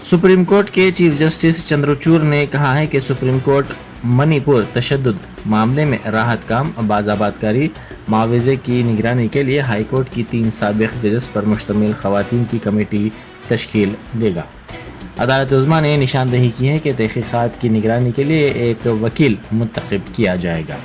Supreme court के chief justice Chandrachud ने कहा है कि सुप्रीम कोर्ट मणिपुर तशद्दुद मामले में राहत काम बाज़ाबातकारी मुआवजे की निगरानी के लिए हाई कोर्ट की 3 साबिक जजेस पर मुश्तमिल खवातीन की कमेटी तश्कील देगा। अदालत उज़्मा ने निशानदेही की है कि तहकीक़ात की निगरानी के लिए एक वकील मुंतखब किया जाएगा।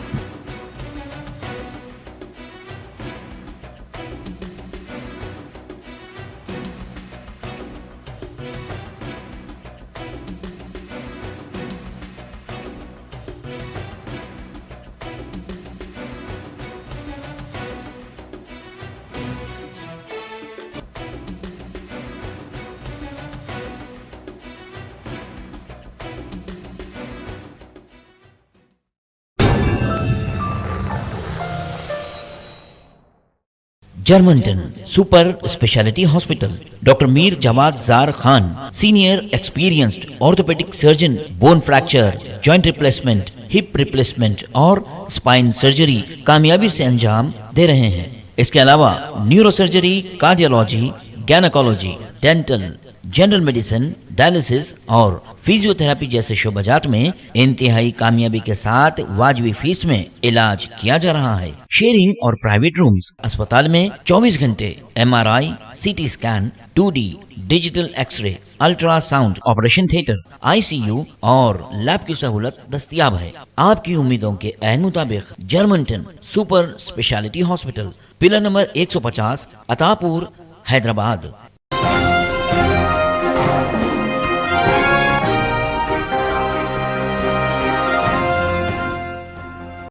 जर्मनटन super speciality hospital, doctor Mir Jawad Jar Khan, senior experienced orthopaedic surgeon, bone fracture, joint replacement, hip replacement और स्पाइन सर्जरी कामयाबी से अंजाम दे रहे हैं। इसके अलावा neuro surgery, cardiology, gynaecology, dental, general medicine, dialysis और फिजियोथेरेपी जैसे शोबाजात में इंतहाई कामयाबी के साथ वाजबी फीस में इलाज किया जा रहा है। शेयरिंग और प्राइवेट रूम्स, अस्पताल में 24 घंटे MRI, CT scan, 2D digital x-ray, ultrasound, operation theatre, ICU और लैब की सहूलत दस्तयाब है। आपकी उम्मीदों के ऐन मुताबिक Germanten super speciality hospital, pillar number 150, Attapur, Hyderabad.